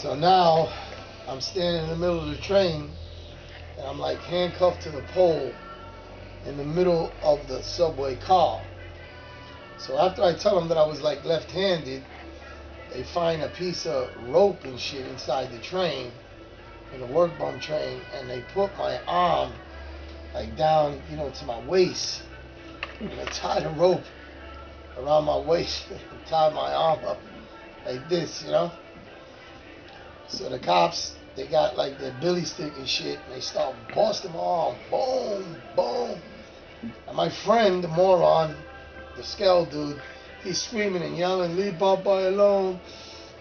So now I'm standing in the middle of the train and I'm like handcuffed to the pole in the middle of the subway car. So after I tell them that I was like left-handed, they find a piece of rope and shit inside the train, in the work bum train, and they put my arm like down, to my waist. And they tied a rope around my waist and tied my arm up like this. So the cops, they got like their billy stick and shit, and they start busting my arm. Boom, boom. And my friend, the moron, the scale dude, he's screaming and yelling, "Leave Popeye alone,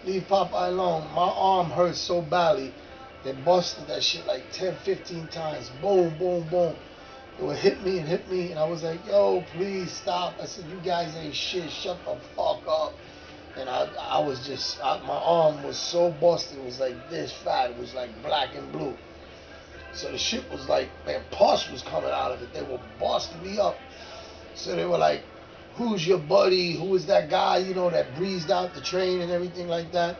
leave Popeye alone." My arm hurts so badly, they busted that shit like 10, 15 times. Boom, boom, boom. It would hit me, and I was like, "Yo, please stop." I said, "You guys ain't shit, shut the fuck up." And I was just, my arm was so busted, it was like this fat, it was like black and blue. So the shit was like, man, pus was coming out of it. They were busting me up. So they were like, "Who's your buddy? Who is that guy, that breezed out the train and everything like that?"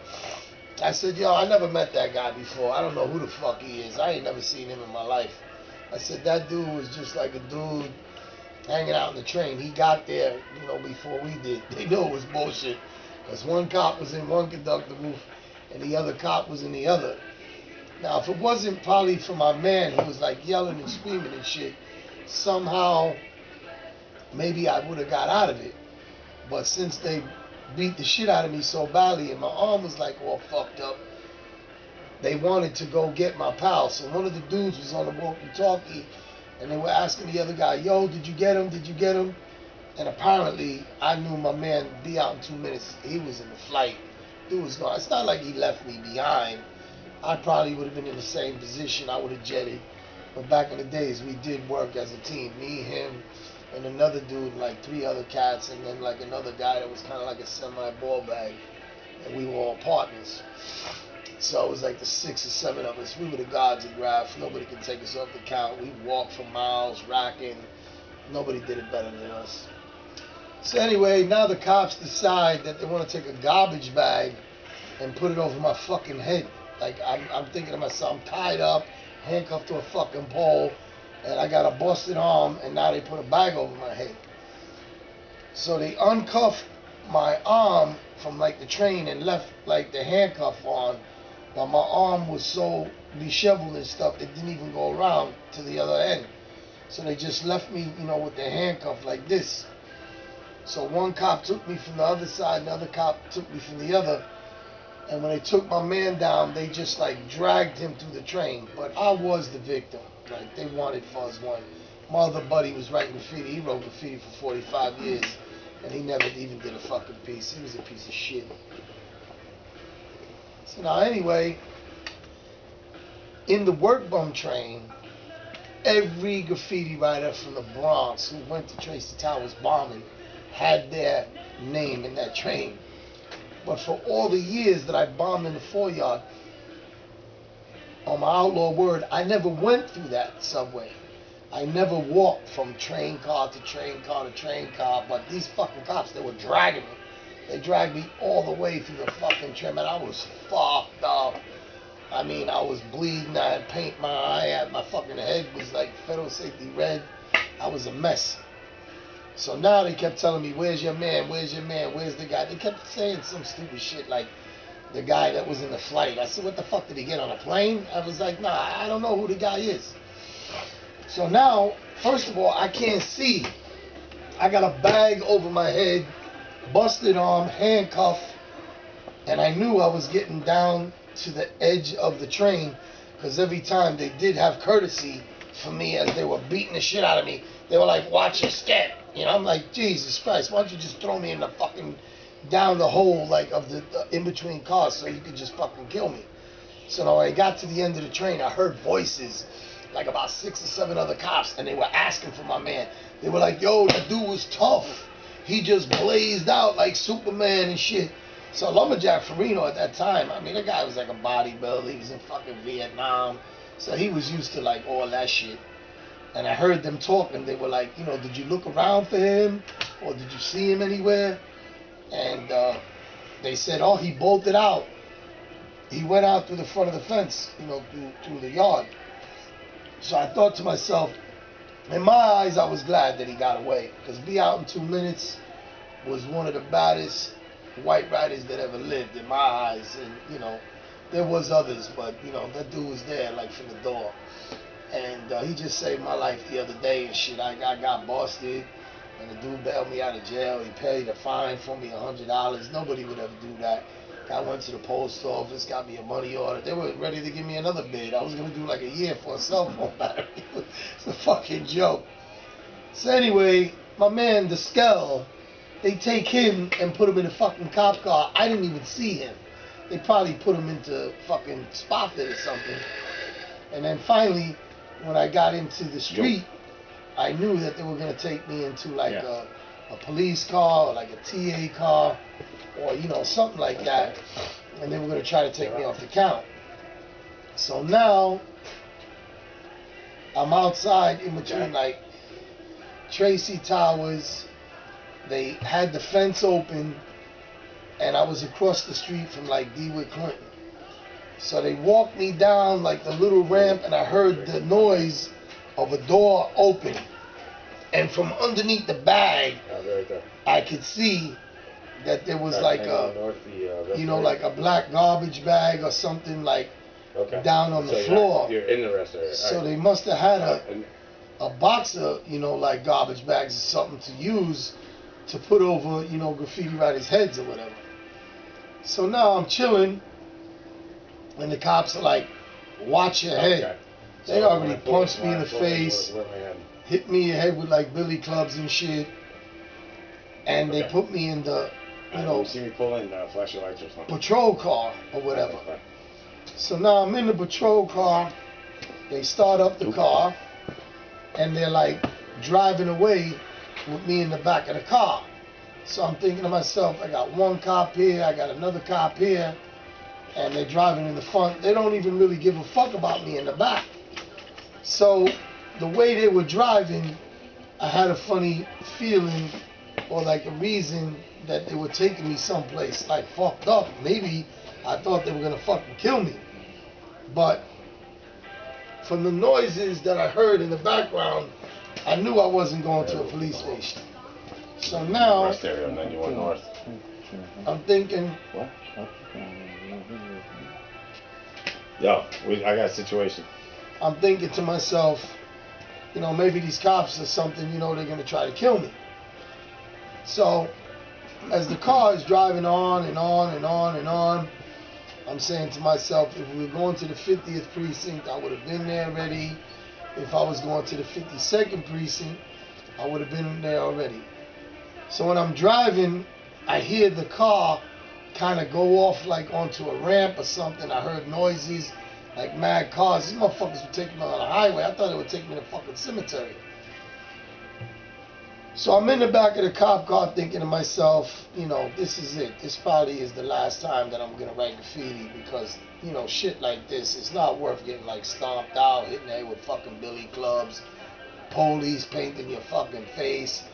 I said, "Yo, I never met that guy before. I don't know who the fuck he is. I ain't never seen him in my life." I said, "That dude was just like a dude hanging out in the train. He got there, before we did." They knew it was bullshit. Because one cop was in one conductor booth and the other cop was in the other. Now, if it wasn't probably for my man who was like yelling and screaming and shit, somehow maybe I would have got out of it. But since they beat the shit out of me so badly and my arm was like all fucked up, they wanted to go get my pal. So one of the dudes was on the walkie-talkie and they were asking the other guy, "Yo, did you get him? Did you get him?" And apparently, I knew my man would be out in 2 minutes. He was in the flight. Dude was gone. It's not like he left me behind. I probably would have been in the same position. I would have jetted. But back in the days, we did work as a team. Me, him, and another dude, like 3 other cats, and then like another guy that was kind of like a semi-ball bag. And we were all partners. So it was like the 6 or 7 of us. We were the gods of graft. Nobody could take us off the count. We walked for miles, racking. Nobody did it better than us. So anyway, now the cops decide that they want to take a garbage bag and put it over my fucking head. Like, I'm thinking to myself, I'm tied up, handcuffed to a fucking pole, and I got a busted arm, and now they put a bag over my head. So they uncuffed my arm from like the train and left like the handcuff on, but my arm was so disheveled and stuff, it didn't even go around to the other end. So they just left me, with the handcuff like this. So one cop took me from the other side, and the other cop took me from the other. And when they took my man down, they just like dragged him through the train. But I was the victim. Like, they wanted FUZZ ONE. My other buddy was writing graffiti. He wrote graffiti for 45 years, and he never even did a fucking piece. He was a piece of shit. So now anyway, in the work bum train, every graffiti writer from the Bronx who went to Tracy Towers bombing had their name in that train. But for all the years that I bombed in the 4-yard, on my outlaw word, I never went through that subway. I never walked from train car to train car to train car, but these fucking cops, they were dragging me. They dragged me all the way through the fucking train, and I was fucked up. I mean, I was bleeding, I had paint in my eye, my fucking head was like federal safety red. I was a mess. So now they kept telling me, "Where's your man? Where's your man? Where's the guy?" They kept saying some stupid shit like the guy that was in the flight. I said, "What the fuck, did he get on a plane?" I was like, "Nah, I don't know who the guy is." So now, first of all, I can't see. I got a bag over my head, busted arm, handcuffed, and I knew I was getting down to the edge of the train, because every time they did have courtesy for me as they were beating the shit out of me, they were like, "Watch your step." I'm like, Jesus Christ, why don't you just throw me in the fucking, down the hole, like, of the in between cars, so you could just fucking kill me. So now when I got to the end of the train, I heard voices, like about 6 or 7 other cops, and they were asking for my man. They were like, "Yo, that dude was tough. He just blazed out like Superman and shit." So Lumberjack Farino at that time, I mean, the guy was like a bodybuilder. He was in fucking Vietnam. So he was used to like all that shit. And I heard them talking. They were like, "Did you look around for him? Or did you see him anywhere?" And they said, "Oh, he bolted out." he went out through the front of the fence, you know, through the yard. So I thought to myself, in my eyes, I was glad that he got away, because be out in 2 minutes was one of the baddest white riders that ever lived in my eyes. And you know, there was others, but you know, that dude was there like from the door. And he just saved my life the other day and shit. I got busted, and the dude bailed me out of jail. He paid a fine for me, $100. Nobody would ever do that. I went to the post office, got me a money order. They were ready to give me another bid. I was gonna do like a year for a cell phone battery. It's a fucking joke. So anyway, my man, the Skell, they take him and put him in a fucking cop car. I didn't even see him. They probably put him into fucking Spofford or something. And then finally, when I got into the street, I knew that they were gonna take me into like a police car or like a TA car, or you know, something like that, and they were gonna try to take me off the count. So now I'm outside in between like Tracy Towers. They had the fence open, and I was across the street from like DeWitt Clinton. So they walked me down like the little ramp, and I heard the noise of a door open, and from underneath the bag, I could see that there was like a, you know, like a black garbage bag or something like down on the floor. You're in the rest area. So they must have had a box of, you know, like garbage bags or something to use to put over, you know, graffiti writers' heads or whatever. So now I'm chilling, and the cops are like, watch your head. So they already punched me in the face, hit me in the head with like billy clubs and shit, and they put me in the, you know, see me pull in flash your lights or something. Patrol car or whatever. So now I'm in the patrol car. They start up the car, and they're like driving away with me in the back of the car. So I'm thinking to myself, I got one cop here, I got another cop here, and they're driving in the front. They don't even really give a fuck about me in the back. So the way they were driving, I had a funny feeling, or like a reason, that they were taking me someplace like fucked up. Maybe I thought they were gonna fucking kill me. But from the noises that I heard in the background, I knew I wasn't going to a police station. So now West area, and then you went north. I'm thinking, What? Yo, I got a situation. I'm thinking to myself, you know, maybe these cops or something, you know, they're gonna try to kill me. So as the car is driving on and on and on and on, I'm saying to myself, if we were going to the 50th precinct, I would have been there already. If I was going to the 52nd precinct, I would have been there already. So when I'm driving, I hear the car kind of go off like onto a ramp or something. I heard noises, like mad cars. These motherfuckers were taking me on the highway. I thought they would take me to the fucking cemetery. So I'm in the back of the cop car thinking to myself, you know, this is it. This probably is the last time that I'm gonna write graffiti, because, you know, shit like this, it's not worth getting like stomped out, hitting there with fucking billy clubs, police painting your fucking face,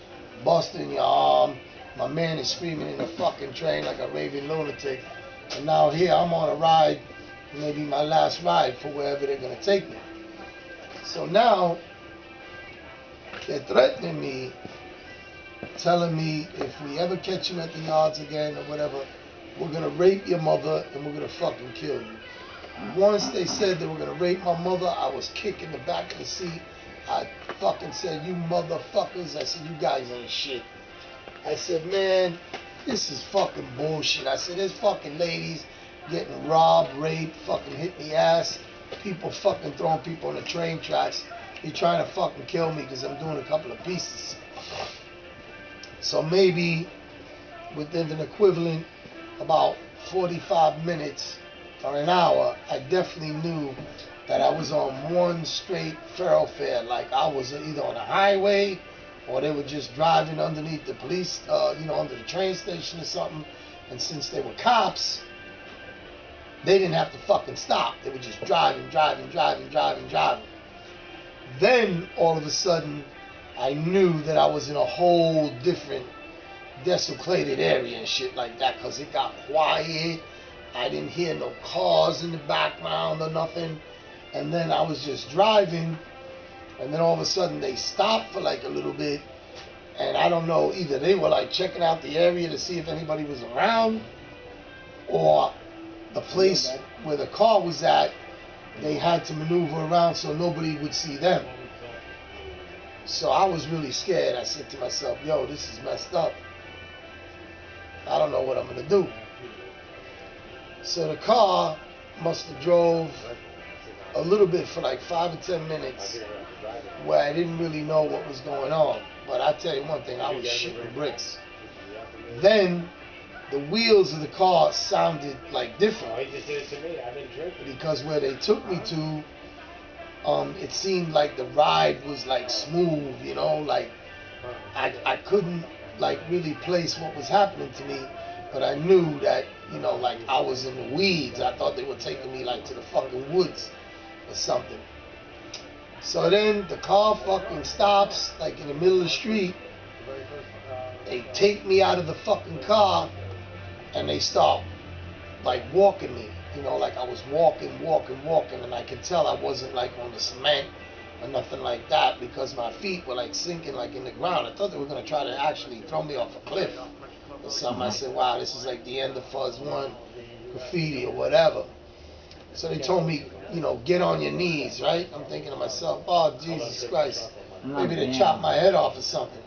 busting your arm. My man is screaming in the fucking train like a raving lunatic. And now here I'm on a ride, maybe my last ride for wherever they're gonna take me. So now they're threatening me, telling me if we ever catch you at the yards again or whatever, we're gonna rape your mother and we're gonna fucking kill you. Once they said they were gonna rape my mother, I was kicking the back of the seat. I fucking said, you motherfuckers. I said, you guys ain't shit. I said, man, this is fucking bullshit. I said, there's fucking ladies getting robbed, raped, fucking hit the ass. People fucking throwing people on the train tracks. You're trying to fucking kill me because I'm doing a couple of pieces. So maybe within an equivalent about 45 minutes or an hour, I definitely knew that I was on one straight thoroughfare. Like I was either on a highway or they were just driving underneath the police, you know, under the train station or something. And since they were cops, they didn't have to fucking stop. They were just driving. Then all of a sudden, I knew that I was in a whole different desecrated area and shit like that, because it got quiet. I didn't hear no cars in the background or nothing. And then I was just driving, and then all of a sudden they stopped for like a little bit. And I don't know, either they were like checking out the area to see if anybody was around, or the place where the car was at, they had to maneuver around so nobody would see them. So I was really scared. I said to myself, yo, this is messed up. I don't know what I'm gonna do. So the car must have drove a little bit for like 5 or 10 minutes where I didn't really know what was going on. But I tell you one thing, I was shitting bricks. Then the wheels of the car sounded like different, because where they took me to, it seemed like the ride was like smooth, you know, like I couldn't like really place what was happening to me, but I knew that, you know, like I was in the weeds. I thought they were taking me like to the fucking woods or something. So then the car fucking stops like in the middle of the street. They take me out of the fucking car and they start like walking me. You know, like I was walking, and I could tell I wasn't like on the cement or nothing like that, because my feet were like sinking like in the ground. I thought they were gonna try to actually throw me off a cliff or something. I said, wow, this is like the end of FUZZ ONE graffiti or whatever. So they told me, you know, get on your knees, right? I'm thinking to myself, oh, Jesus Christ, maybe they chop my head off or something.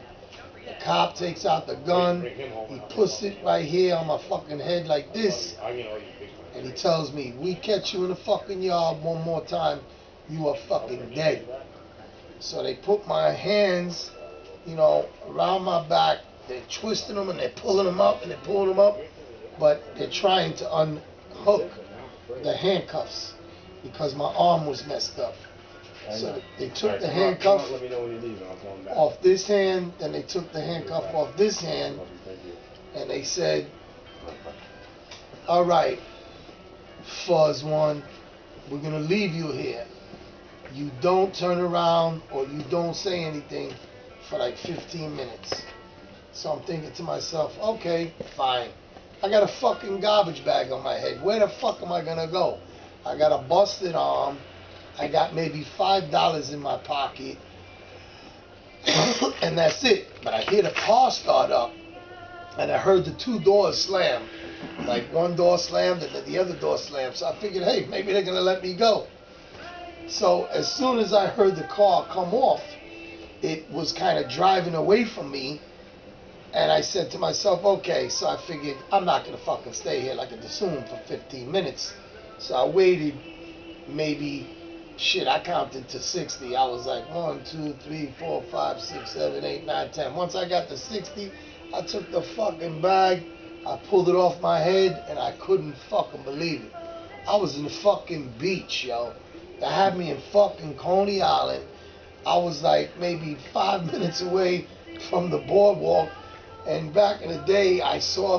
The cop takes out the gun, he puts it right here on my fucking head like this, and he tells me, we catch you in the fucking yard one more time, you are fucking dead. So they put my hands, you know, around my back, they're twisting them and they're pulling them up and they're pulling them up, but they're trying to unhook the handcuffs because my arm was messed up. So they took the handcuff off this hand, then they took the handcuff off this hand, and they said, all right, FUZZ ONE, we're going to leave you here. You don't turn around or you don't say anything for like 15 minutes. So I'm thinking to myself, okay, fine. I got a fucking garbage bag on my head. Where the fuck am I going to go? I got a busted arm. I got maybe $5 in my pocket. And that's it. But I hear the car start up. And I heard the two doors slam. Like one door slammed and then the other door slammed. So I figured, hey, maybe they're going to let me go. So as soon as I heard the car come off, it was kind of driving away from me. And I said to myself, okay, so I figured I'm not going to fucking stay here like a bassoon for 15 minutes. So I waited maybe, shit, I counted to 60. I was like 1, 2, 3, 4, 5, 6, 7, 8, 9, 10. Once I got to 60, I took the fucking bag, I pulled it off my head, and I couldn't fucking believe it. I was in the fucking beach, yo. They had me in fucking Coney Island. I was like maybe 5 minutes away from the boardwalk. And back in the day, I saw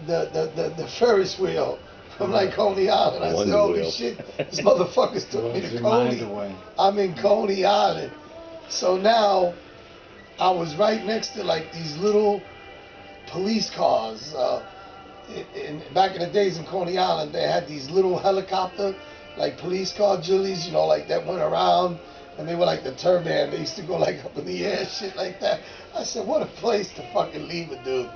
the Ferris wheel from like Coney Island. I said, holy shit, these motherfuckers took me to Coney. I'm in Coney Island. So now I was right next to like these little police cars. Back in the days in Coney Island, they had these little helicopter, like police car jillies, you know, like that went around. And they were like the turban. They used to go like up in the air, shit like that. I said, what a place to fucking leave a dude.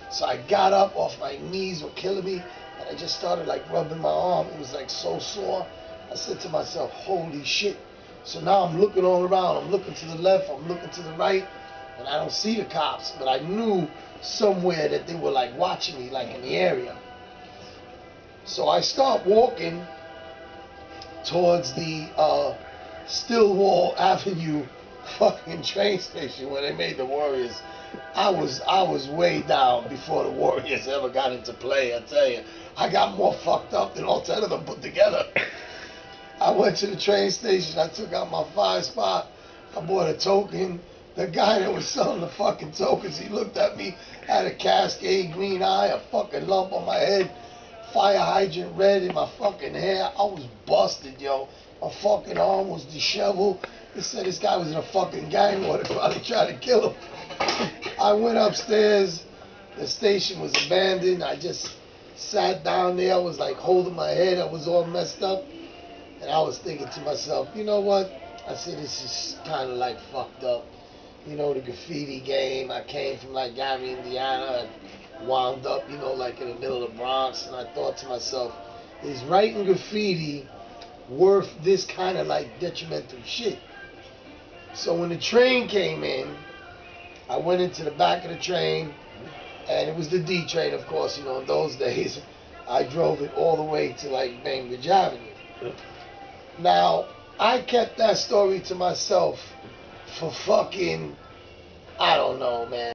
So I got up off my knees were killing me. And I just started like rubbing my arm. It was like so sore. I said to myself, holy shit. So now I'm looking all around. I'm looking to the left. I'm looking to the right. And I don't see the cops. But I knew somewhere that they were like watching me like in the area. So I start walking towards the Stillwell Avenue fucking train station where they made the Warriors. I was way down before the Warriors ever got into play, I tell you. I got more fucked up than all 10 of them put together. I went to the train station, I took out my 5 spot, I bought a token. The guy that was selling the fucking tokens, he looked at me, had a Cascade green eye, a fucking lump on my head, fire hydrant red in my fucking hair. I was busted, yo. My fucking arm was disheveled. They said this guy was in a fucking gang war. They probably tried to kill him. I went upstairs. The station was abandoned. I just sat down there. I was like holding my head. I was all messed up. And I was thinking to myself, you know what? I said, this is kind of like fucked up. You know, the graffiti game. I came from like Gary, Indiana. I wound up, you know, like in the middle of the Bronx. And I thought to myself, is writing graffiti worth this kind of like detrimental shit? So when the train came in, I went into the back of the train. And it was the D train, of course. You know, in those days, I drove it all the way to like Bainbridge Avenue. Now, I kept that story to myself for fucking, I don't know, man.